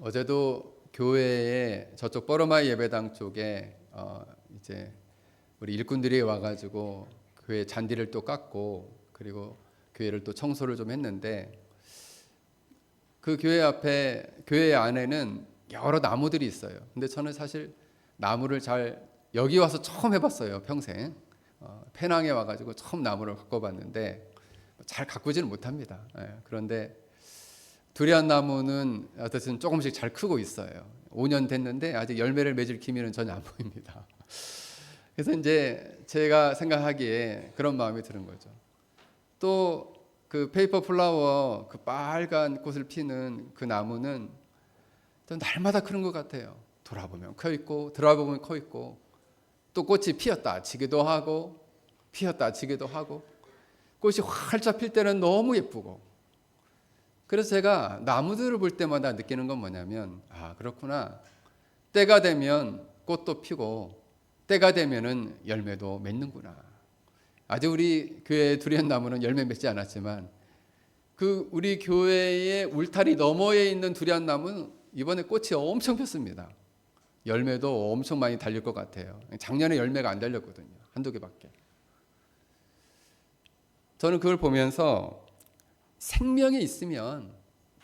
어제도 교회에 저쪽 뻐러마이 예배당 쪽에 이제 우리 일꾼들이 와가지고 교회 잔디를 또 깎고 그리고 교회를 또 청소를 좀 했는데 그 교회 안에는 여러 나무들이 있어요. 근데 저는 사실 나무를 여기 와서 처음 해봤어요. 평생 페낭에 와가지고 처음 나무를 가꿔봤는데 잘 가꾸지는 못합니다. 그런데 두리안 나무는 어쨌든 조금씩 잘 크고 있어요. 5년 됐는데 아직 열매를 맺을 기미는 전혀 안 보입니다. 그래서 이제 제가 생각하기에 그런 마음이 드는 거죠. 또 그 페이퍼 플라워, 그 빨간 꽃을 피는 그 나무는 또 날마다 그런 것 같아요. 돌아보면 커 있고 돌아보면 커 있고 또 꽃이 피었다 지기도 하고 피었다 지기도 하고 꽃이 활짝 필 때는 너무 예쁘고. 그래서 제가 나무들을 볼 때마다 느끼는 건 뭐냐면 그렇구나. 때가 되면 꽃도 피고 때가 되면은 열매도 맺는구나. 아직 우리 교회 두리안 나무는 열매 맺지 않았지만 그 우리 교회의 울타리 너머에 있는 두리안 나무는 이번에 꽃이 엄청 폈습니다. 열매도 엄청 많이 달릴 것 같아요. 작년에 열매가 안 달렸거든요. 한두 개밖에. 저는 그걸 보면서 생명이 있으면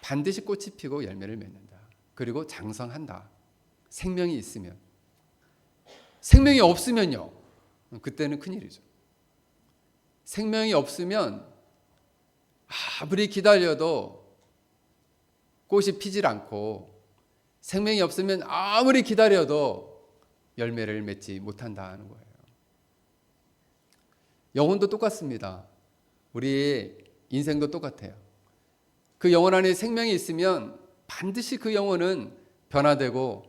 반드시 꽃이 피고 열매를 맺는다. 그리고 장성한다. 생명이 있으면. 생명이 없으면요. 그때는 큰일이죠. 생명이 없으면 아무리 기다려도 꽃이 피질 않고 생명이 없으면 아무리 기다려도 열매를 맺지 못한다는 거예요. 영혼도 똑같습니다. 우리 인생도 똑같아요. 그 영혼 안에 생명이 있으면 반드시 그 영혼은 변화되고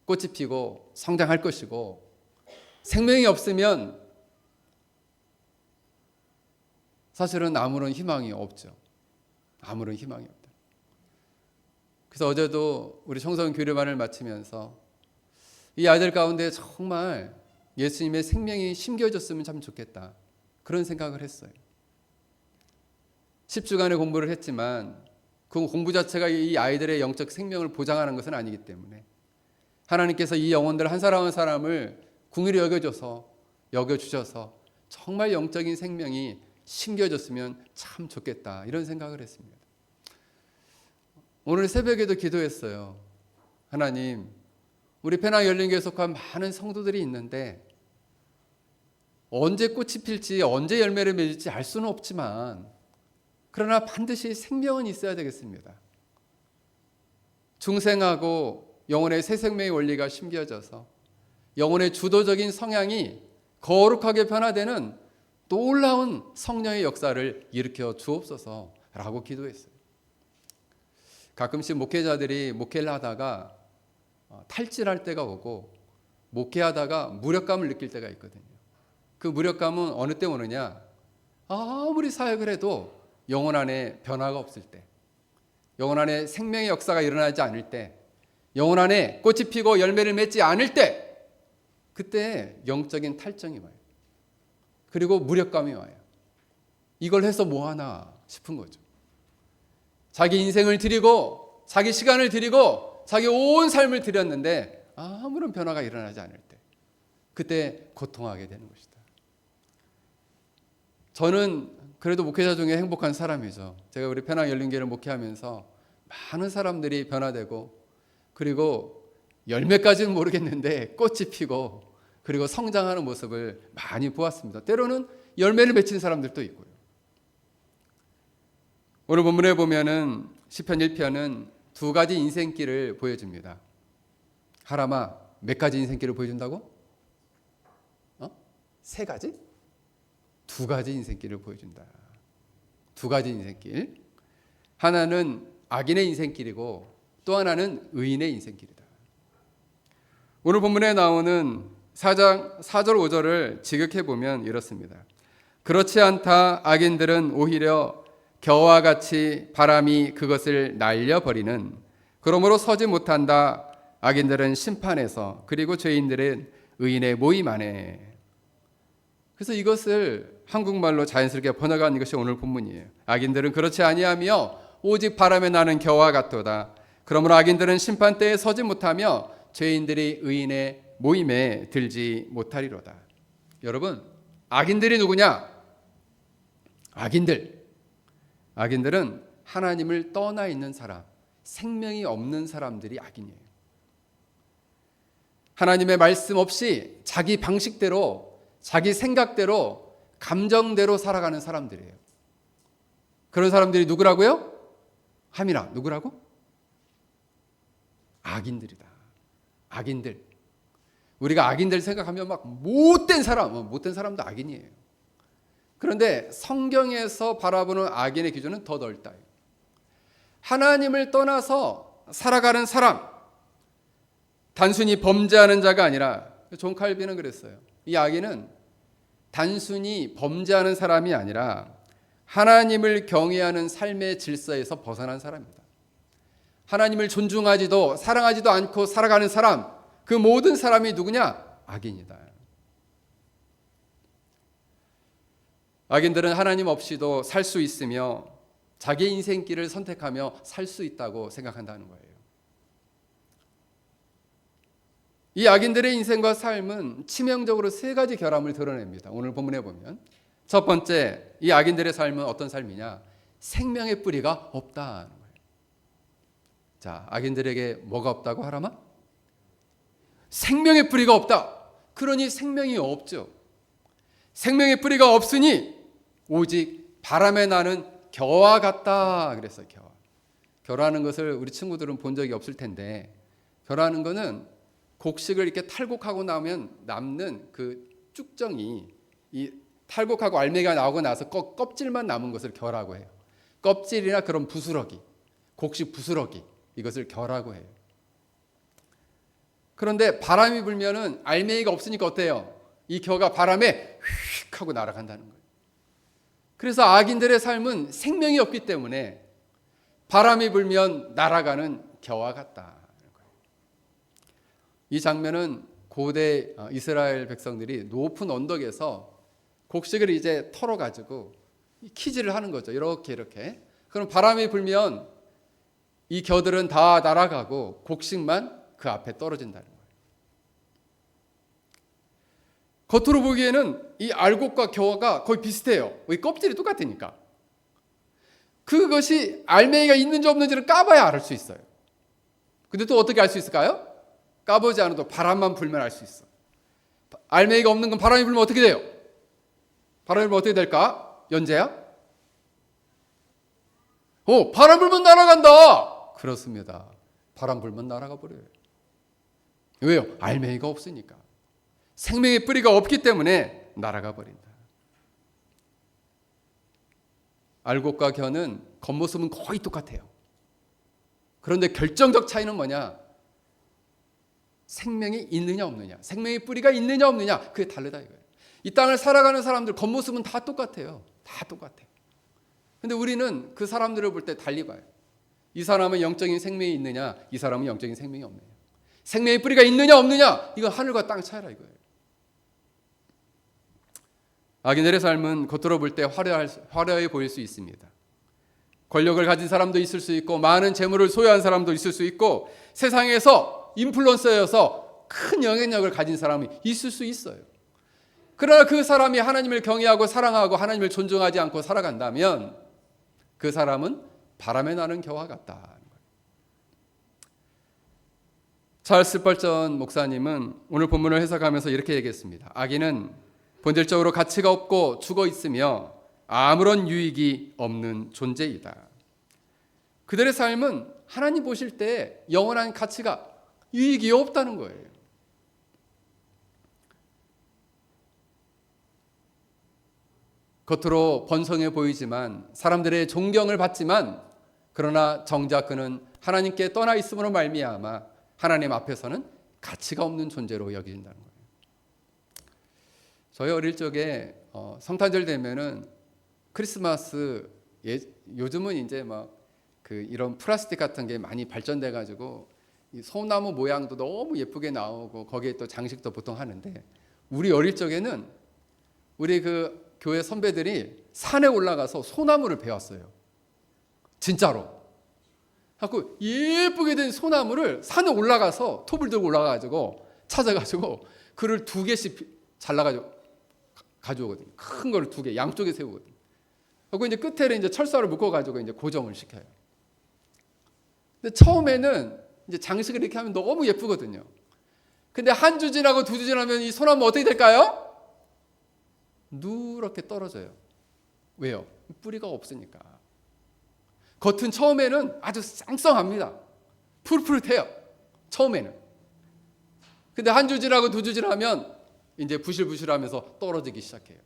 꽃이 피고 성장할 것이고 생명이 없으면 사실은 아무런 희망이 없죠. 아무런 희망이 없다. 그래서 어제도 우리 청소년 교류반을 마치면서 이 아이들 가운데 정말 예수님의 생명이 심겨졌으면 참 좋겠다. 그런 생각을 했어요. 10주간의 공부를 했지만 그 공부 자체가 이 아이들의 영적 생명을 보장하는 것은 아니기 때문에 하나님께서 이 영혼들 한 사람 한 사람을 긍휼히 여겨주셔서 정말 영적인 생명이 심겨졌으면 참 좋겠다 이런 생각을 했습니다. 오늘 새벽에도 기도했어요. 하나님, 우리 페낭 열린교회에 속한 많은 성도들이 있는데 언제 꽃이 필지 언제 열매를 맺을지 알 수는 없지만 그러나 반드시 생명은 있어야 되겠습니다. 중생하고 영혼의 새 생명의 원리가 심겨져서 영혼의 주도적인 성향이 거룩하게 변화되는 놀라운 성령의 역사를 일으켜 주옵소서라고 기도했어요. 가끔씩 목회자들이 목회를 하다가 탈진할 때가 오고 목회하다가 무력감을 느낄 때가 있거든요. 그 무력감은 어느 때 오느냐? 아무리 사역을 해도 영혼 안에 변화가 없을 때, 영혼 안에 생명의 역사가 일어나지 않을 때, 영혼 안에 꽃이 피고 열매를 맺지 않을 때, 그때 영적인 탈정이 와요. 그리고 무력감이 와요. 이걸 해서 뭐하나 싶은 거죠. 자기 인생을 드리고 자기 시간을 드리고 자기 온 삶을 드렸는데 아무런 변화가 일어나지 않을 때 그때 고통하게 되는 것이다. 저는 그래도 목회자 중에 행복한 사람이죠. 제가 우리 페낭 열린교회를 목회하면서 많은 사람들이 변화되고 그리고 열매까지는 모르겠는데 꽃이 피고 그리고 성장하는 모습을 많이 보았습니다. 때로는 열매를 맺힌 사람들도 있고요. 오늘 본문에 보면은 시편 1편은 두 가지 인생길을 보여줍니다. 하람아, 몇 가지 인생길을 보여준다고? 세 가지? 두 가지 인생길을 보여준다. 두 가지 인생길. 하나는 악인의 인생길이고 또 하나는 의인의 인생길이다. 오늘 본문에 나오는 4장 4절 5절을 직역해보면 이렇습니다. 그렇지 않다. 악인들은 오히려 겨와 같이 바람이 그것을 날려버리는 그러므로 서지 못한다. 악인들은 심판에서 그리고 죄인들은 의인의 모임 안에. 그래서 이것을 한국말로 자연스럽게 번역한 것이 오늘 본문이에요. 악인들은 그렇지 아니하며 오직 바람에 나는 겨와 같도다. 그러므로 악인들은 심판대에 서지 못하며 죄인들이 의인의 모임에 들지 못하리로다. 여러분, 악인들이 누구냐? 악인들은 하나님을 떠나 있는 사람, 생명이 없는 사람들이 악인이에요. 하나님의 말씀 없이 자기 방식대로, 자기 생각대로, 감정대로 살아가는 사람들이에요. 그런 사람들이 누구라고요? 함이라, 누구라고? 악인들이다. 악인들. 우리가 악인들 생각하면 막 못된 사람도 악인이에요. 그런데 성경에서 바라보는 악인의 기준은 더 넓다. 하나님을 떠나서 살아가는 사람, 단순히 범죄하는 자가 아니라, 존 칼빈은 그랬어요. 이 악인은 단순히 범죄하는 사람이 아니라 하나님을 경외하는 삶의 질서에서 벗어난 사람입니다. 하나님을 존중하지도 사랑하지도 않고 살아가는 사람, 그 모든 사람이 누구냐? 악인이다. 악인들은 하나님 없이도 살 수 있으며 자기 인생길을 선택하며 살 수 있다고 생각한다는 거예요. 이 악인들의 인생과 삶은 치명적으로 세 가지 결함을 드러냅니다. 오늘 본문에 보면 첫 번째, 이 악인들의 삶은 어떤 삶이냐? 생명의 뿌리가 없다는 거예요. 자, 악인들에게 뭐가 없다고 하라마? 생명의 뿌리가 없다. 그러니 생명이 없죠. 생명의 뿌리가 없으니 오직 바람에 나는 겨와 같다 그랬어요. 겨라는 것을 우리 친구들은 본 적이 없을 텐데, 겨라는 거는 곡식을 이렇게 탈곡하고 나면 남는 그 쭉정이, 이 탈곡하고 알맹이가 나오고 나서 껍질만 남은 것을 겨라고 해요. 껍질이나 그런 부스러기, 곡식 부스러기, 이것을 겨라고 해요. 그런데 바람이 불면은 알맹이가 없으니까 어때요? 이 겨가 바람에 휙 하고 날아간다는 거예요. 그래서 악인들의 삶은 생명이 없기 때문에 바람이 불면 날아가는 겨와 같다. 이 장면은 고대 이스라엘 백성들이 높은 언덕에서 곡식을 이제 털어가지고 키질을 하는 거죠. 이렇게. 그럼 바람이 불면 이 겨들은 다 날아가고 곡식만 그 앞에 떨어진다는 거예요. 겉으로 보기에는 이 알곡과 겨가 거의 비슷해요. 껍질이 똑같으니까. 그것이 알맹이가 있는지 없는지를 까봐야 알 수 있어요. 근데 또 어떻게 알 수 있을까요? 까보지 않아도 바람만 불면 알 수 있어. 알맹이가 없는 건 바람이 불면 어떻게 돼요? 바람이 불면 어떻게 될까? 연재야? 바람 불면 날아간다. 그렇습니다. 바람 불면 날아가 버려요. 왜요? 알맹이가 없으니까. 생명의 뿌리가 없기 때문에 날아가 버린다. 알곡과 겨는 겉모습은 거의 똑같아요. 그런데 결정적 차이는 뭐냐? 생명이 있느냐 없느냐, 생명의 뿌리가 있느냐 없느냐, 그게 다르다 이거예요. 이 땅을 살아가는 사람들 겉모습은 다 똑같아요. 다 똑같아요. 근데 우리는 그 사람들을 볼 때 달리 봐요. 이 사람은 영적인 생명이 있느냐, 이 사람은 영적인 생명이 없느냐. 생명의 뿌리가 있느냐 없느냐, 이건 하늘과 땅 차이라 이거예요. 악인들의 삶은 겉으로 볼 때 화려해 보일 수 있습니다. 권력을 가진 사람도 있을 수 있고, 많은 재물을 소유한 사람도 있을 수 있고, 세상에서 인플루언서여서 큰 영향력을 가진 사람이 있을 수 있어요. 그러나 그 사람이 하나님을 경외하고 사랑하고 하나님을 존중하지 않고 살아간다면 그 사람은 바람에 나는 겨와 같다. 찰스 스펄전 목사님은 오늘 본문을 해석하면서 이렇게 얘기했습니다. 악인은 본질적으로 가치가 없고 죽어 있으며 아무런 유익이 없는 존재이다. 그들의 삶은 하나님 보실 때 영원한 가치가, 유익이 없다는 거예요. 겉으로 번성해 보이지만, 사람들의 존경을 받지만, 그러나 정작 그는 하나님께 떠나 있음으로 말미암아 하나님 앞에서는 가치가 없는 존재로 여겨진다는 거예요. 저희 어릴 적에 성탄절 되면은 크리스마스, 요즘은 이제 막 이런 플라스틱 같은 게 많이 발전돼 가지고 이 소나무 모양도 너무 예쁘게 나오고 거기에 또 장식도 보통 하는데, 우리 어릴 적에는 우리 그 교회 선배들이 산에 올라가서 소나무를 베었어요. 진짜로. 하고 예쁘게 된 소나무를 산에 올라가서 톱을 들고 올라가가지고 찾아가지고 그를 2개씩 잘라가지고 가져오거든요. 큰 거를 2개 양쪽에 세우거든요. 하고 이제 끝에는 이제 철사를 묶어가지고 이제 고정을 시켜요. 근데 처음에는 이제 장식을 이렇게 하면 너무 예쁘거든요. 근데 한 주 지나고 2주 지나면 이 소나무 어떻게 될까요? 누렇게 떨어져요. 왜요? 뿌리가 없으니까. 겉은 처음에는 아주 쌍쌍합니다. 푸릇푸릇해요. 처음에는. 근데 한 주 지나고 2주 지나면 이제 부실부실하면서 떨어지기 시작해요.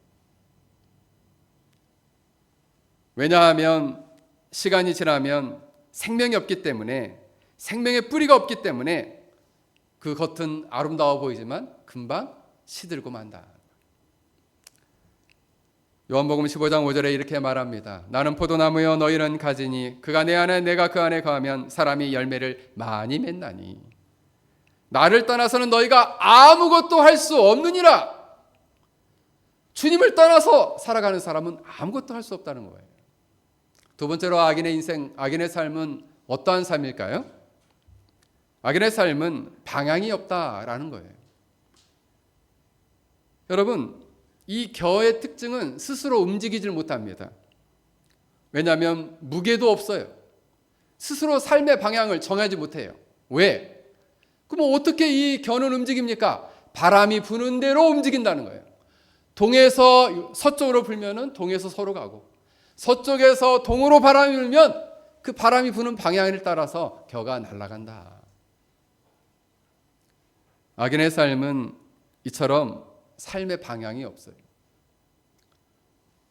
왜냐하면 시간이 지나면 생명이 없기 때문에, 생명의 뿌리가 없기 때문에 그 겉은 아름다워 보이지만 금방 시들고 만다. 요한복음 15장 5절에 이렇게 말합니다. 나는 포도나무여 너희는 가지니 그가 내 안에 내가 그 안에 거하면 사람이 열매를 많이 맺나니 나를 떠나서는 너희가 아무것도 할 수 없느니라. 주님을 떠나서 살아가는 사람은 아무것도 할 수 없다는 거예요. 두 번째로 악인의 인생, 악인의 삶은 어떠한 삶일까요? 악인의 삶은 방향이 없다라는 거예요. 여러분, 이 겨의 특징은 스스로 움직이질 못합니다. 왜냐하면 무게도 없어요. 스스로 삶의 방향을 정하지 못해요. 왜? 그럼 어떻게 이 겨는 움직입니까? 바람이 부는 대로 움직인다는 거예요. 동에서 서쪽으로 불면은 동에서 서로 가고, 서쪽에서 동으로 바람이 불면 그 바람이 부는 방향을 따라서 겨가 날아간다. 악인의 삶은 이처럼 삶의 방향이 없어요.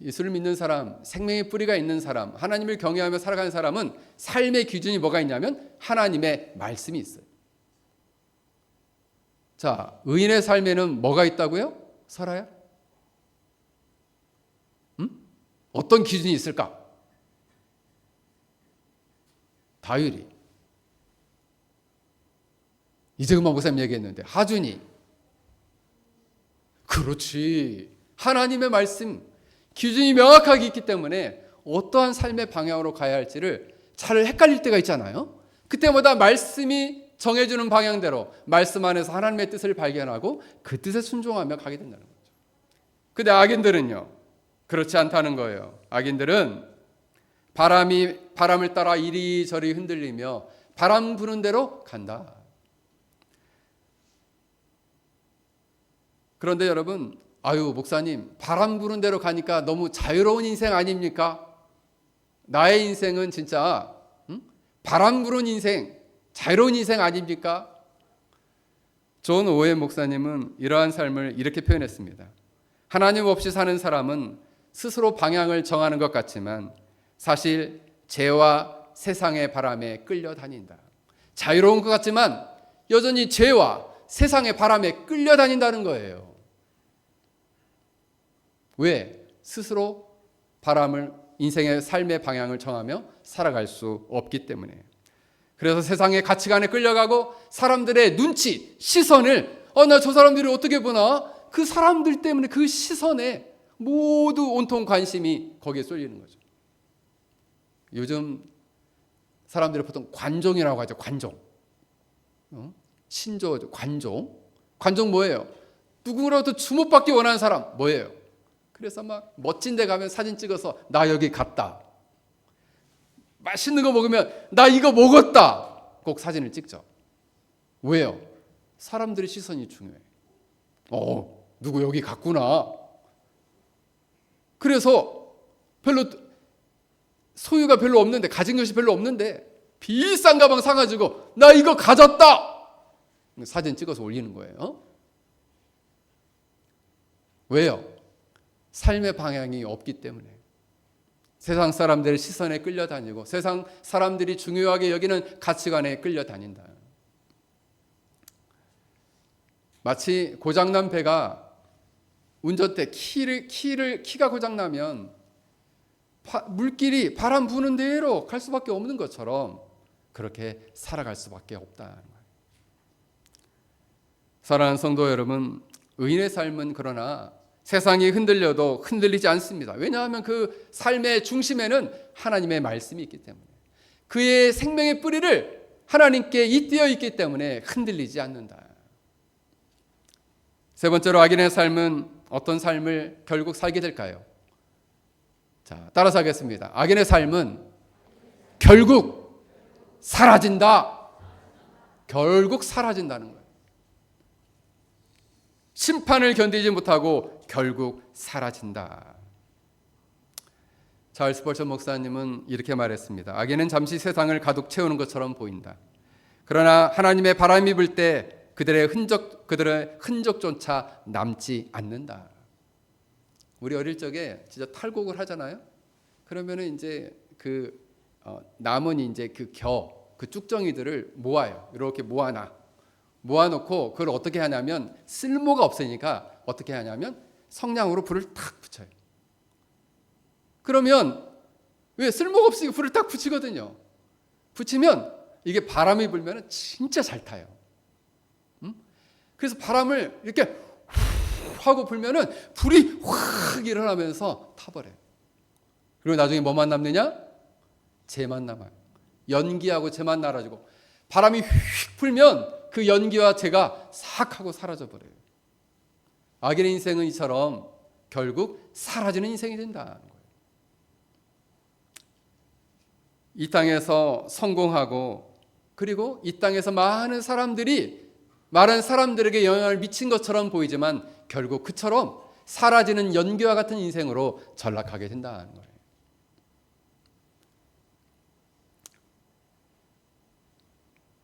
예수를 믿는 사람, 생명의 뿌리가 있는 사람, 하나님을 경외하며 살아가는 사람은 삶의 기준이 뭐가 있냐면 하나님의 말씀이 있어요. 자, 의인의 삶에는 뭐가 있다고요? 설아야? 어떤 기준이 있을까? 다윗이, 이재금만 목사님 얘기했는데 하준이, 그렇지. 하나님의 말씀, 기준이 명확하게 있기 때문에 어떠한 삶의 방향으로 가야 할지를 잘 헷갈릴 때가 있잖아요. 그때마다 말씀이 정해주는 방향대로 말씀 안에서 하나님의 뜻을 발견하고 그 뜻에 순종하며 가게 된다는 거죠. 근데 악인들은요, 그렇지 않다는 거예요. 악인들은 바람을 따라 이리저리 흔들리며 바람 부는 대로 간다. 그런데 여러분, 목사님, 바람 부는 대로 가니까 너무 자유로운 인생 아닙니까? 나의 인생은 진짜 바람 부는 인생, 자유로운 인생 아닙니까? 존 오웬 목사님은 이러한 삶을 이렇게 표현했습니다. 하나님 없이 사는 사람은 스스로 방향을 정하는 것 같지만 사실 죄와 세상의 바람에 끌려다닌다. 자유로운 것 같지만 여전히 죄와 세상의 바람에 끌려다닌다는 거예요. 왜? 스스로 인생의 삶의 방향을 정하며 살아갈 수 없기 때문에. 그래서 세상의 가치관에 끌려가고 사람들의 눈치, 시선을 나 저 사람들이 어떻게 보나? 그 사람들 때문에 그 시선에 모두 온통 관심이 거기에 쏠리는 거죠. 요즘 사람들이 보통 관종이라고 하죠. 관종. 신조어죠. 관종. 관종 뭐예요? 누구라도 주목받기 원하는 사람 뭐예요? 그래서 막 멋진 데 가면 사진 찍어서 나 여기 갔다. 맛있는 거 먹으면 나 이거 먹었다. 꼭 사진을 찍죠. 왜요? 사람들의 시선이 중요해. 누구 여기 갔구나. 그래서 별로 소유가 별로 없는데, 가진 것이 별로 없는데 비싼 가방 사가지고 나 이거 가졌다. 사진 찍어서 올리는 거예요. 왜요? 삶의 방향이 없기 때문에. 세상 사람들의 시선에 끌려다니고 세상 사람들이 중요하게 여기는 가치관에 끌려다닌다. 마치 고장난 배가 운전대 키가 고장나면 물길이 바람 부는 대로 갈 수밖에 없는 것처럼 그렇게 살아갈 수밖에 없다는 거예요. 사랑하는 성도 여러분, 의인의 삶은 그러나 세상이 흔들려도 흔들리지 않습니다. 왜냐하면 그 삶의 중심에는 하나님의 말씀이 있기 때문에. 그의 생명의 뿌리를 하나님께 잇대어 있기 때문에 흔들리지 않는다. 세 번째로 악인의 삶은 어떤 삶을 결국 살게 될까요? 자, 따라서 하겠습니다. 악인의 삶은 결국 사라진다. 결국 사라진다는 거예요. 심판을 견디지 못하고 결국 사라진다. 찰스 스펄전 목사님은 이렇게 말했습니다. 악인은 잠시 세상을 가득 채우는 것처럼 보인다. 그러나 하나님의 바람이 불 때 그들의 흔적조차 남지 않는다. 우리 어릴 적에 진짜 탈곡을 하잖아요. 그러면은 이제 남은 이제 그 쭉정이들을 모아요. 이렇게 모아놓고 그걸 어떻게 하냐면, 쓸모가 없으니까 어떻게 하냐면 성냥으로 불을 탁 붙여요. 그러면 왜 쓸모가 없으니까 불을 딱 붙이거든요. 붙이면 이게 바람이 불면 진짜 잘 타요. 그래서 바람을 이렇게 후 하고 불면은 불이 확 일어나면서 타버려요. 그리고 나중에 뭐만 남느냐? 재만 남아요. 연기하고 재만 나가지고 바람이 휙 불면 그 연기와 재가 싹 하고 사라져 버려요. 악인의 인생은 이처럼 결국 사라지는 인생이 된다는 거예요. 이 땅에서 성공하고 그리고 이 땅에서 많은 사람들에게 영향을 미친 것처럼 보이지만 결국 그처럼 사라지는 연기와 같은 인생으로 전락하게 된다는 거예요.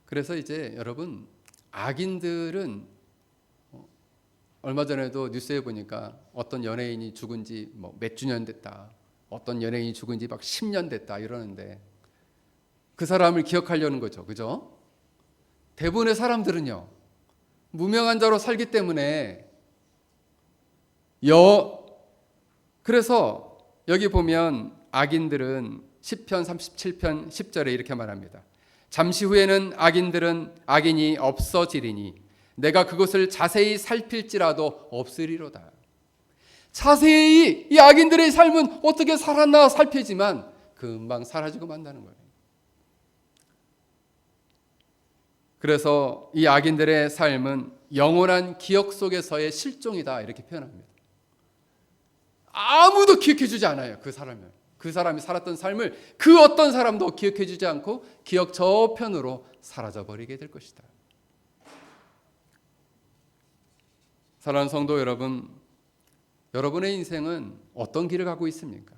그래서 이제 여러분, 악인들은 얼마 전에도 뉴스에 보니까 어떤 연예인이 죽은 지 몇 주년 됐다, 어떤 연예인이 죽은 지 막 10년 됐다 이러는데 그 사람을 기억하려는 거죠. 그죠? 대부분의 사람들은요, 무명한 자로 살기 때문에 그래서 여기 보면 악인들은 시편 37편 10절에 이렇게 말합니다. 잠시 후에는 악인이 없어지리니 내가 그것을 자세히 살필지라도 없으리로다. 자세히 이 악인들의 삶은 어떻게 살았나 살피지만 금방 사라지고 만다는 거예요. 그래서 이 악인들의 삶은 영원한 기억 속에서의 실종이다 이렇게 표현합니다. 아무도 기억해주지 않아요. 그 사람이 살았던 삶을 그 어떤 사람도 기억해주지 않고 기억 저편으로 사라져버리게 될 것이다. 사랑하는 성도 여러분, 여러분의 인생은 어떤 길을 가고 있습니까?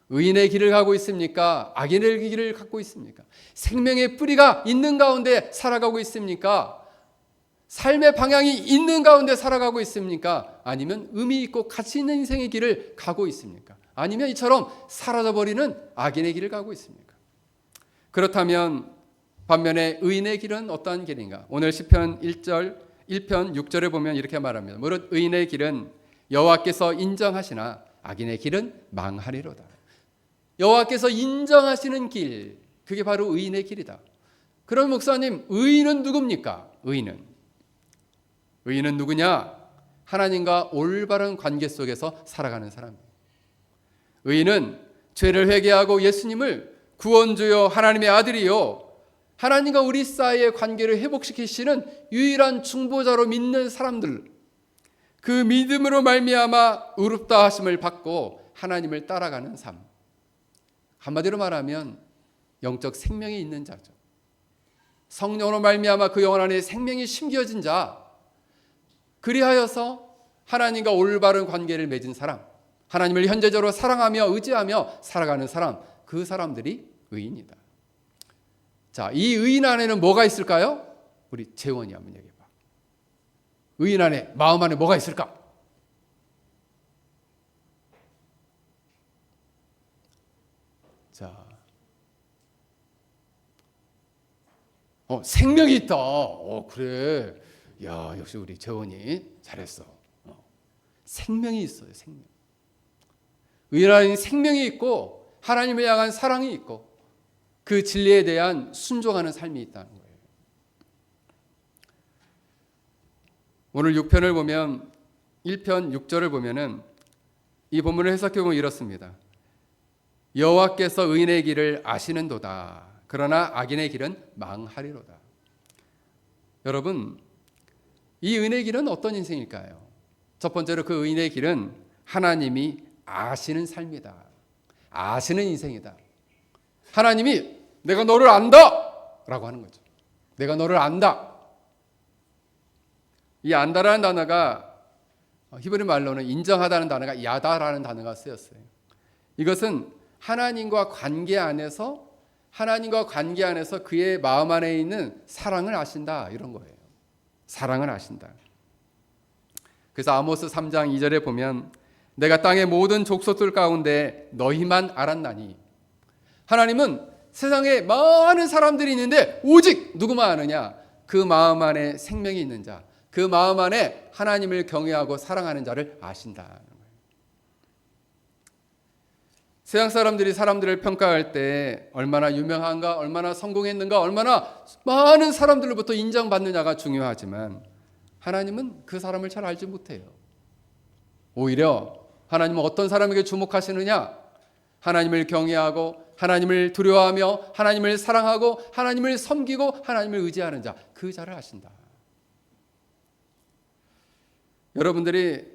의인의 길을 가고 있습니까? 악인의 길을 갖고 있습니까? 생명의 뿌리가 있는 가운데 살아가고 있습니까? 삶의 방향이 있는 가운데 살아가고 있습니까? 아니면 의미 있고 가치 있는 인생의 길을 가고 있습니까? 아니면 이처럼 사라져버리는 악인의 길을 가고 있습니까? 그렇다면 반면에 의인의 길은 어떠한 길인가? 오늘 시편 1편 6절에 보면 이렇게 말합니다. 무릇 의인의 길은 여호와께서 인정하시나 악인의 길은 망하리로다. 여호와께서 인정하시는 길, 그게 바로 의인의 길이다. 그럼 목사님, 의인은 누굽니까? 의인은 누구냐? 하나님과 올바른 관계 속에서 살아가는 사람입니다. 의인은 죄를 회개하고 예수님을 구원주요 하나님의 아들이요 하나님과 우리 사이의 관계를 회복시키시는 유일한 중보자로 믿는 사람들, 그 믿음으로 말미암아 의롭다 하심을 받고 하나님을 따라가는 삶, 한마디로 말하면 영적 생명이 있는 자죠. 성령으로 말미암아 그 영혼 안에 생명이 심겨진 자, 그리하여서 하나님과 올바른 관계를 맺은 사람, 하나님을 현재적으로 사랑하며 의지하며 살아가는 사람, 그 사람들이 의인이다. 자, 이 의인 안에는 뭐가 있을까요? 우리 재원이 한번 얘기해봐. 의인 안에, 마음 안에 뭐가 있을까? 자, 생명이 있다. 그래. 야, 역시 우리 재원이 잘했어. 생명이 있어요, 생명. 의인 안에 생명이 있고 하나님을 향한 사랑이 있고 그 진리에 대한 순종하는 삶이 있다는 거예요. 오늘 6편을 보면 1편 6절을 보면은 이 본문을 해석해 보면 이렇습니다. 여호와께서 의인의 길을 아시는도다. 그러나 악인의 길은 망하리로다. 여러분, 이 은혜의 길은 어떤 인생일까요? 첫 번째로 그 의인의 길은 하나님이 아시는 삶이다. 아시는 인생이다. 하나님이 내가 너를 안다! 라고 하는 거죠. 내가 너를 안다. 이 안다라는 단어가 히브리 말로는 인정하다는 단어가 야다라는 단어가 쓰였어요. 이것은 하나님과 관계 안에서 그의 마음 안에 있는 사랑을 아신다, 이런 거예요. 사랑을 아신다. 그래서 아모스 3장 2절에 보면 내가 땅의 모든 족속들 가운데 너희만 알았나니, 하나님은 세상에 많은 사람들이 있는데 오직 누구만 아느냐? 그 마음 안에 생명이 있는 자, 그 마음 안에 하나님을 경외하고 사랑하는 자를 아신다. 세상 사람들이 사람들을 평가할 때 얼마나 유명한가, 얼마나 성공했는가, 얼마나 많은 사람들로부터 인정받느냐가 중요하지만 하나님은 그 사람을 잘 알지 못해요. 오히려 하나님은 어떤 사람에게 주목하시느냐? 하나님을 경외하고 하나님을 두려워하며 하나님을 사랑하고 하나님을 섬기고 하나님을 의지하는 자, 그 자를 아신다. 여러분들이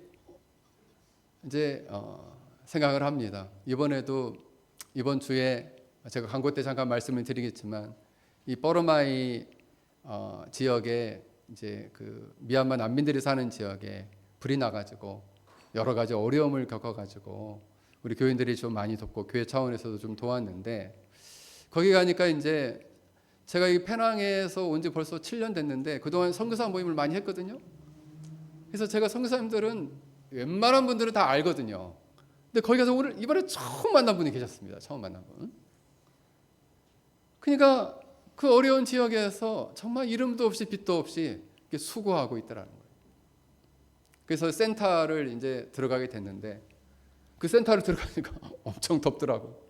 이제 생각을 합니다. 이번 주에 제가 광고 때 잠깐 말씀을 드리겠지만 이 뻐르마이 지역에 이제 그 미얀마 난민들이 사는 지역에 불이 나가지고 여러 가지 어려움을 겪어가지고 우리 교인들이 좀 많이 돕고 교회 차원에서도 좀 도왔는데, 거기 가니까 이제 제가 이 페낭에서 온 지 벌써 7년 됐는데 그동안 선교사 모임을 많이 했거든요. 그래서 제가 선교사님들은 웬만한 분들은 다 알거든요. 근데 거기 가서 이번에 처음 만난 분이 계셨습니다. 처음 만난 분. 그러니까 그 어려운 지역에서 정말 이름도 없이 빛도 없이 이렇게 수고하고 있더라는 거예요. 그래서 센터를 이제 들어가게 됐는데 그 센터를 들어가니까 엄청 덥더라고.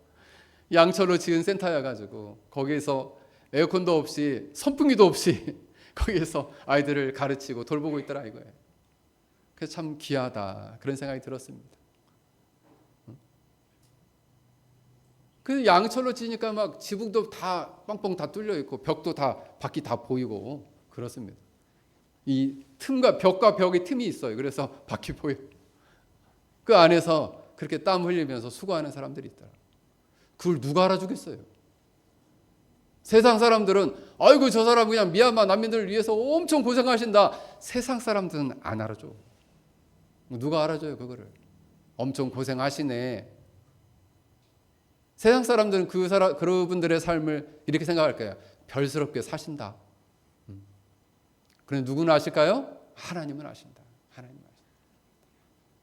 양철로 지은 센터여가지고 거기에서 에어컨도 없이 선풍기도 없이 거기에서 아이들을 가르치고 돌보고 있더라 이거예요. 그래서 참 귀하다, 그런 생각이 들었습니다. 그 양철로 지니까 막 지붕도 다 뻥뻥 다 뚫려 있고 벽도 다 밖이 다 보이고 그렇습니다. 이 벽과 벽의 틈이 있어요. 그래서 밖이 보여. 그 안에서 그렇게 땀 흘리면서 수고하는 사람들이 있더라. 그걸 누가 알아주겠어요? 세상 사람들은 아이고 저 사람 그냥 미얀마 난민들을 위해서 엄청 고생하신다. 세상 사람들은 안 알아줘. 누가 알아줘요 그거를? 엄청 고생하시네. 세상 사람들은 그분들의 삶을 이렇게 생각할 거예요. 별스럽게 사신다. 그런데 누구는 아실까요? 하나님은 아신다. 하나님은 아신다.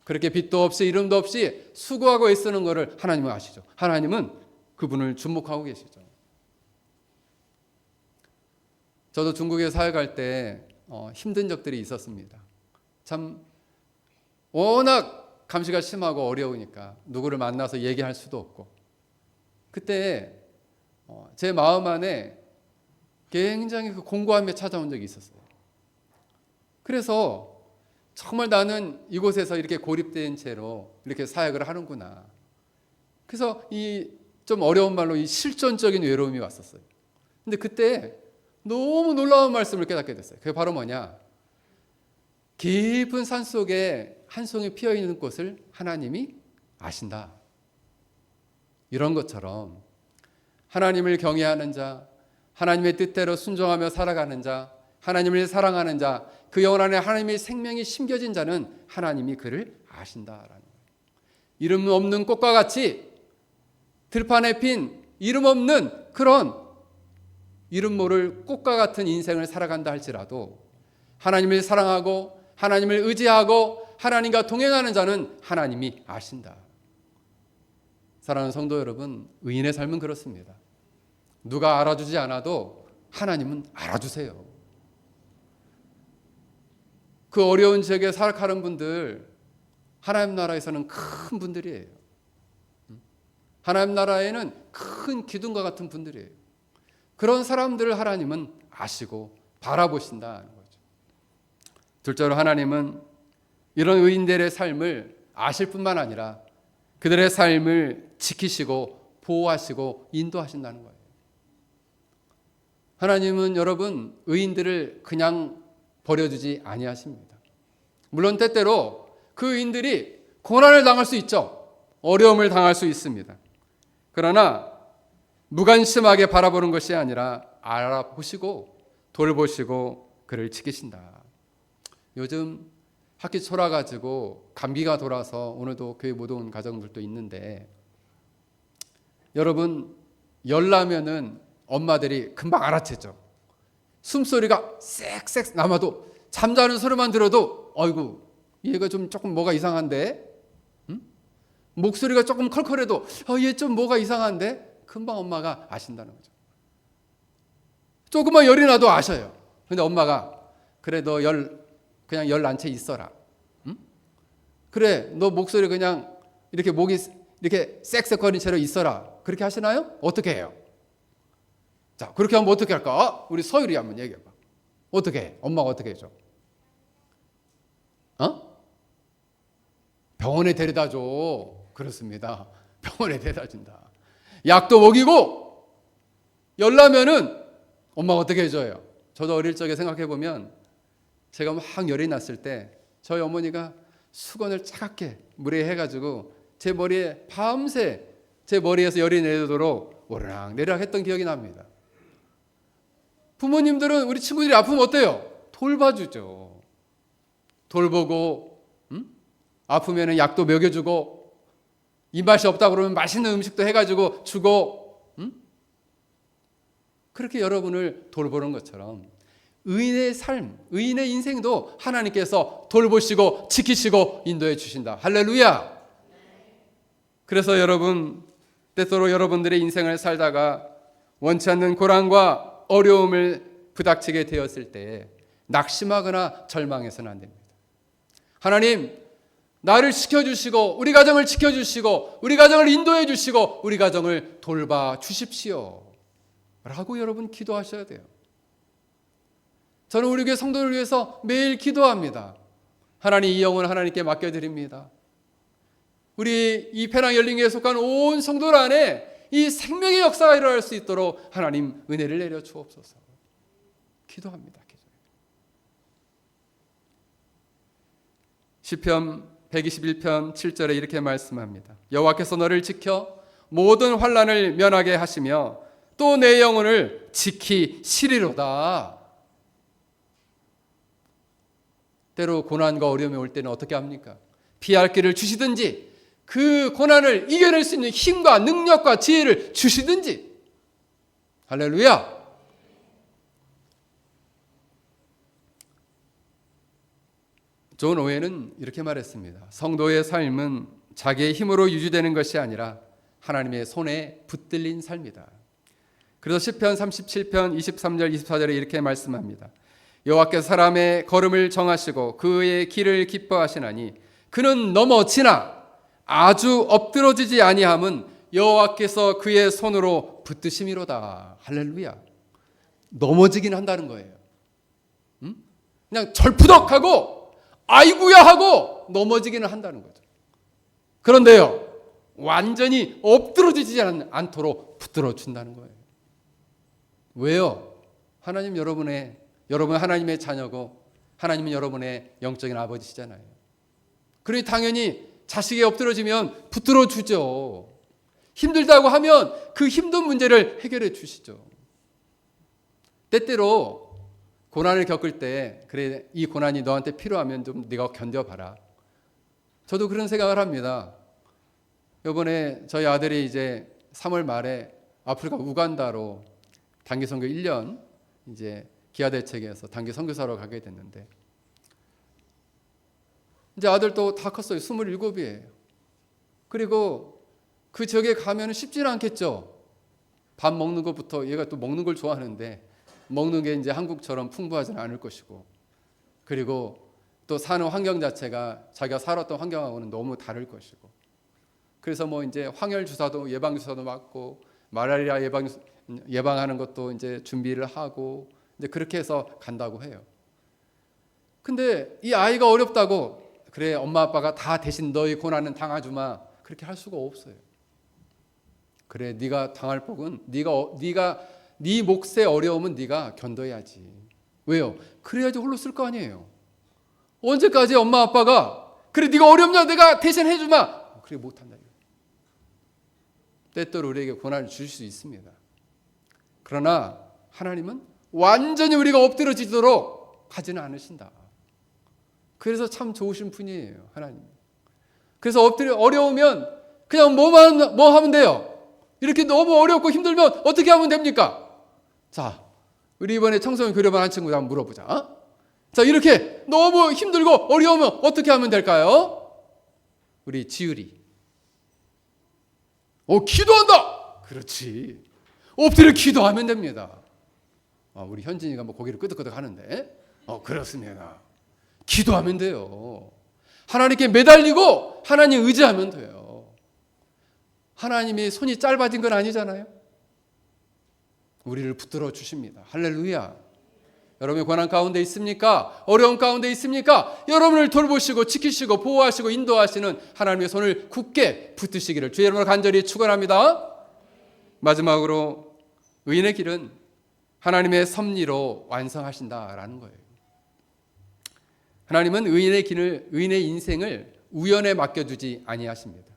그렇게 빛도 없이 이름도 없이 수고하고 애쓰는 것을 하나님은 아시죠. 하나님은 그분을 주목하고 계시죠. 저도 중국에 사역할 때 힘든 적들이 있었습니다. 참 워낙 감시가 심하고 어려우니까 누구를 만나서 얘기할 수도 없고, 그때 제 마음 안에 굉장히 그 공고함이 찾아온 적이 있었어요. 그래서 정말 나는 이곳에서 이렇게 고립된 채로 이렇게 사역을 하는구나. 그래서 이 좀 어려운 말로 이 실존적인 외로움이 왔었어요. 근데 그때 너무 놀라운 말씀을 깨닫게 됐어요. 그게 바로 뭐냐? 깊은 산 속에 한 송이 피어 있는 꽃을 하나님이 아신다. 이런 것처럼 하나님을 경외하는 자, 하나님의 뜻대로 순종하며 살아가는 자, 하나님을 사랑하는 자, 그 영혼 안에 하나님의 생명이 심겨진 자는 하나님이 그를 아신다라는 거예요. 이름 없는 꽃과 같이 들판에 핀 이름 없는 그런 이름 모를 꽃과 같은 인생을 살아간다 할지라도 하나님을 사랑하고 하나님을 의지하고 하나님과 동행하는 자는 하나님이 아신다. 사랑하는 성도 여러분, 의인의 삶은 그렇습니다. 누가 알아주지 않아도 하나님은 알아주세요. 그 어려운 지역에 살아가는 분들, 하나님 나라에서는 큰 분들이에요. 하나님 나라에는 큰 기둥과 같은 분들이에요. 그런 사람들을 하나님은 아시고 바라보신다는 거죠. 둘째로 하나님은 이런 의인들의 삶을 아실 뿐만 아니라 그들의 삶을 지키시고 보호하시고 인도하신다는 거예요. 하나님은 여러분 의인들을 그냥 버려두지 아니하십니다. 물론 때때로 그 의인들이 고난을 당할 수 있죠. 어려움을 당할 수 있습니다. 그러나 무관심하게 바라보는 것이 아니라 알아보시고 돌보시고 그를 지키신다. 요즘 학기 초라가지고 감기가 돌아서 오늘도 교회 못 온 가정들도 있는데, 여러분 열나면은 엄마들이 금방 알아채죠. 숨소리가 쌕쌕 남아도 잠자는 소리만 들어도 어이구 얘가 좀 조금 뭐가 이상한데, 응? 목소리가 조금 컬컬해도 얘 좀 뭐가 이상한데, 금방 엄마가 아신다는 거죠. 조금만 열이 나도 아셔요. 근데 엄마가 그래 너 그냥 열 난 채 있어라. 응? 그래 너 목소리 그냥 이렇게 목이 이렇게 쌕쌕거리는 채로 있어라. 그렇게 하시나요? 어떻게 해요? 자, 그렇게 하면 어떻게 할까? 우리 서율이 한번 얘기해봐. 어떻게 해? 엄마가 어떻게 해줘? 병원에 데려다 줘. 그렇습니다. 병원에 데려다 준다. 약도 먹이고 열나면은 엄마가 어떻게 해줘요? 저도 어릴 적에 생각해보면 제가 막 열이 났을 때 저희 어머니가 수건을 차갑게 물에 해가지고 제 머리에 밤새 제 머리에서 열이 내도록 오르락 내리락 했던 기억이 납니다. 부모님들은 우리 친구들이 아프면 어때요? 돌봐주죠. 돌보고 아프면 약도 먹여주고 입맛이 없다 그러면 맛있는 음식도 해가지고 주고 그렇게 여러분을 돌보는 것처럼 의인의 삶, 의인의 인생도 하나님께서 돌보시고 지키시고 인도해 주신다. 할렐루야. 그래서 여러분 때때로 여러분들의 인생을 살다가 원치 않는 고난과 어려움을 부닥치게 되었을 때 낙심하거나 절망해서는 안 됩니다. 하나님 나를 지켜주시고 우리 가정을 지켜주시고 우리 가정을 인도해 주시고 우리 가정을 돌봐 주십시오 라고 여러분 기도하셔야 돼요. 저는 우리 교회 성도를 위해서 매일 기도합니다. 하나님 이 영혼 하나님께 맡겨드립니다. 우리 이 페낭 열린교회에 속한 온 성도들 안에 이 생명의 역사가 일어날 수 있도록 하나님 은혜를 내려 주옵소서. 기도합니다. 시편 121편 7절에 이렇게 말씀합니다. 여호와께서 너를 지켜 모든 환난을 면하게 하시며 또 내 영혼을 지키시리로다. 때로 고난과 어려움이 올 때는 어떻게 합니까? 피할 길을 주시든지 그 고난을 이겨낼 수 있는 힘과 능력과 지혜를 주시든지. 할렐루야. 존 오웬은 이렇게 말했습니다. 성도의 삶은 자기의 힘으로 유지되는 것이 아니라 하나님의 손에 붙들린 삶이다. 그래서 시편 37편 23절 24절에 이렇게 말씀합니다. 여호와께서 사람의 걸음을 정하시고 그의 길을 기뻐하시나니 그는 넘어지나 아주 엎드러지지 아니함은 여호와께서 그의 손으로 붙드심이로다. 할렐루야. 넘어지긴 한다는 거예요. 그냥 절푸덕하고 아이구야 하고 넘어지기는 한다는 거죠. 그런데요 완전히 엎드러지지 않도록 붙들어 준다는 거예요. 왜요? 하나님 여러분 하나님의 자녀고 하나님은 여러분의 영적인 아버지시잖아요. 그러니 당연히 자식이 엎드러지면 붙들어 주죠. 힘들다고 하면 그 힘든 문제를 해결해 주시죠. 때때로 고난을 겪을 때 그래 이 고난이 너한테 필요하면 좀 네가 견뎌봐라. 저도 그런 생각을 합니다. 이번에 저희 아들이 이제 3월 말에 아프리카 우간다로 단기 선교 1년 이제 기아대책에서 단기 선교사로 가게 됐는데 이제 아들도 다 컸어요. 27이에요. 그리고 그 지역에 가면 쉽지는 않겠죠. 밥 먹는 것부터 얘가 또 먹는 걸 좋아하는데 먹는 게 이제 한국처럼 풍부하지는 않을 것이고 그리고 또 사는 환경 자체가 자기가 살았던 환경하고는 너무 다를 것이고 그래서 뭐 이제 황열 주사도 예방 주사도 맞고 말라리아 예방하는 것도 이제 준비를 하고 이제 그렇게 해서 간다고 해요. 근데 이 아이가 어렵다고 그래 엄마 아빠가 다 대신 너희 고난은 당하주마 그렇게 할 수가 없어요. 그래 네가 당할 복은 네가 네 몫의 어려움은 네가 견뎌야지. 왜요? 그래야지 홀로 쓸 거 아니에요. 언제까지 엄마 아빠가 그래 네가 어렵냐 내가 대신 해주마. 그래 못한다. 때때로 우리에게 고난을 주실 수 있습니다. 그러나 하나님은 완전히 우리가 엎드러지도록 하지는 않으신다. 그래서 참 좋으신 분이에요, 하나님. 그래서 어려우면 그냥 뭐 하면 돼요? 이렇게 너무 어렵고 힘들면 어떻게 하면 됩니까? 자, 우리 이번에 청소년 교류반 한 친구들 한번 물어보자. 자, 이렇게 너무 힘들고 어려우면 어떻게 하면 될까요? 우리 지율이. 기도한다! 그렇지. 엎드려 기도하면 됩니다. 우리 현진이가 뭐 고개를 끄덕끄덕 하는데, 그렇습니다. 기도하면 돼요. 하나님께 매달리고 하나님 의지하면 돼요. 하나님이 손이 짧아진 건 아니잖아요. 우리를 붙들어 주십니다. 할렐루야. 여러분이 고난 가운데 있습니까? 어려움 가운데 있습니까? 여러분을 돌보시고 지키시고 보호하시고 인도하시는 하나님의 손을 굳게 붙드시기를 주의 이름으로 간절히 축원합니다. 마지막으로 의인의 길은 하나님의 섭리로 완성하신다라는 거예요. 하나님은 의인의 인생을 우연에 맡겨두지 아니하십니다.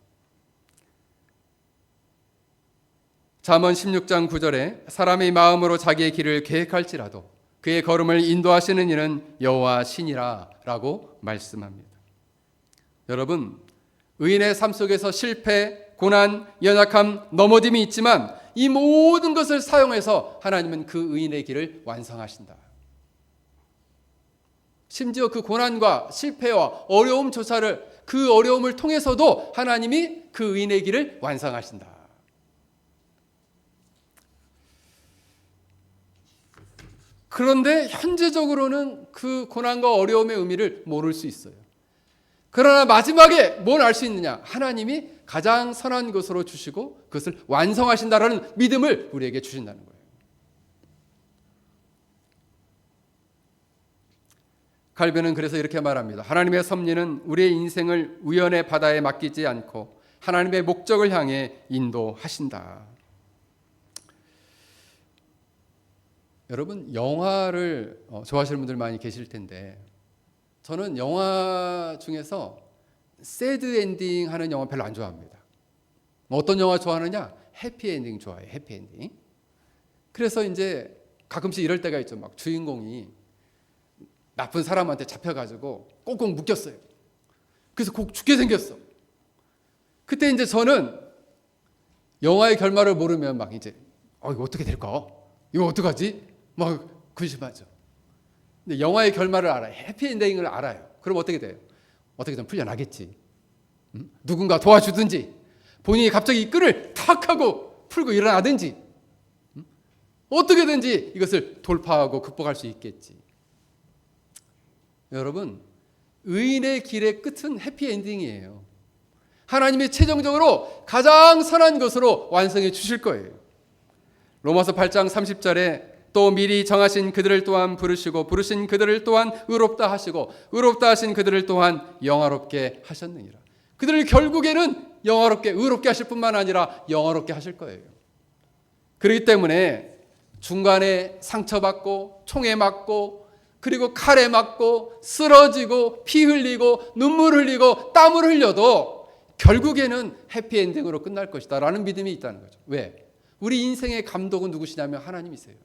잠언 16장 9절에 사람의 마음으로 자기의 길을 계획할지라도 그의 걸음을 인도하시는 이는 여호와 신이라 라고 말씀합니다. 여러분, 의인의 삶 속에서 실패, 고난, 연약함, 넘어짐이 있지만 이 모든 것을 사용해서 하나님은 그 의인의 길을 완성하신다. 심지어 그 고난과 실패와 어려움조차를 그 어려움을 통해서도 하나님이 그 의인의 길을 완성하신다. 그런데 현재적으로는 그 고난과 어려움의 의미를 모를 수 있어요. 그러나 마지막에 뭘 알 수 있느냐? 하나님이 가장 선한 것으로 주시고 그것을 완성하신다라는 믿음을 우리에게 주신다는 거예요. 칼빈은 그래서 이렇게 말합니다. 하나님의 섭리는 우리의 인생을 우연의 바다에 맡기지 않고 하나님의 목적을 향해 인도하신다. 여러분, 영화를 좋아하시는 분들 많이 계실 텐데 저는 영화 중에서 새드 엔딩 하는 영화 별로 안 좋아합니다. 어떤 영화 좋아하느냐? 해피엔딩 좋아해요. 해피엔딩. 그래서 이제 가끔씩 이럴 때가 있죠. 막 주인공이 나쁜 사람한테 잡혀가지고 꽁꽁 묶였어요. 그래서 꼭 죽게 생겼어. 그때 이제 저는 영화의 결말을 모르면 막 이제 이거 어떻게 될까? 이거 어떡하지? 막 근심하죠. 근데 영화의 결말을 알아요. 해피엔딩을 알아요. 그럼 어떻게 돼요? 어떻게든 풀려나겠지. 누군가 도와주든지 본인이 갑자기 이 끈을 탁 하고 풀고 일어나든지 어떻게든지 이것을 돌파하고 극복할 수 있겠지. 여러분, 의인의 길의 끝은 해피엔딩이에요. 하나님이 최종적으로 가장 선한 것으로 완성해 주실 거예요. 로마서 8장 30절에 또 미리 정하신 그들을 또한 부르시고 부르신 그들을 또한 의롭다 하시고 의롭다 하신 그들을 또한 영화롭게 하셨느니라. 그들을 결국에는 영화롭게 의롭게 하실 뿐만 아니라 영화롭게 하실 거예요. 그렇기 때문에 중간에 상처받고 총에 맞고 그리고 칼에 맞고 쓰러지고 피 흘리고 눈물 흘리고 땀을 흘려도 결국에는 해피엔딩으로 끝날 것이다 라는 믿음이 있다는 거죠. 왜? 우리 인생의 감독은 누구시냐면 하나님이세요.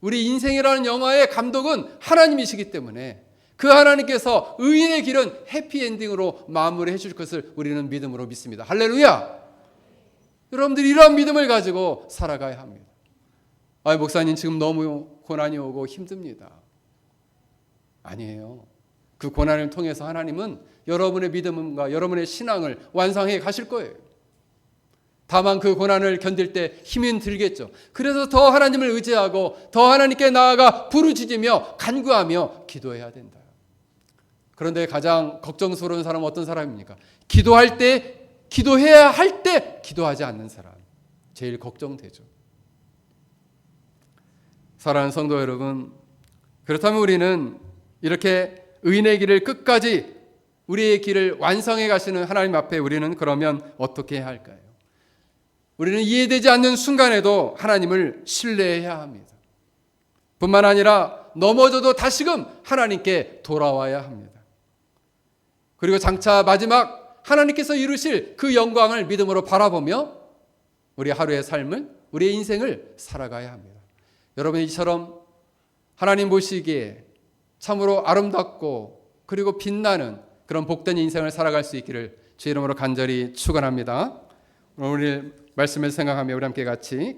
우리 인생이라는 영화의 감독은 하나님이시기 때문에 그 하나님께서 의인의 길은 해피엔딩으로 마무리해 주실 것을 우리는 믿음으로 믿습니다. 할렐루야! 여러분들이 이러한 믿음을 가지고 살아가야 합니다. 목사님 지금 너무 고난이 오고 힘듭니다. 아니에요. 그 고난을 통해서 하나님은 여러분의 믿음과 여러분의 신앙을 완성해 가실 거예요. 다만 그 고난을 견딜 때 힘은 들겠죠. 그래서 더 하나님을 의지하고 더 하나님께 나아가 부르짖으며 간구하며 기도해야 된다. 그런데 가장 걱정스러운 사람은 어떤 사람입니까? 기도할 때, 기도해야 할 때 기도하지 않는 사람. 제일 걱정되죠. 사랑하는 성도 여러분, 그렇다면 우리는 이렇게 의인의 길을 끝까지 우리의 길을 완성해 가시는 하나님 앞에 우리는 그러면 어떻게 해야 할까요? 우리는 이해되지 않는 순간에도 하나님을 신뢰해야 합니다. 뿐만 아니라 넘어져도 다시금 하나님께 돌아와야 합니다. 그리고 장차 마지막 하나님께서 이루실 그 영광을 믿음으로 바라보며 우리 하루의 삶을, 우리의 인생을 살아가야 합니다. 여러분, 이처럼 하나님 보시기에 참으로 아름답고 그리고 빛나는 그런 복된 인생을 살아갈 수 있기를 주의 이름으로 간절히 축원합니다. 오늘 말씀을 생각하며 우리 함께 같이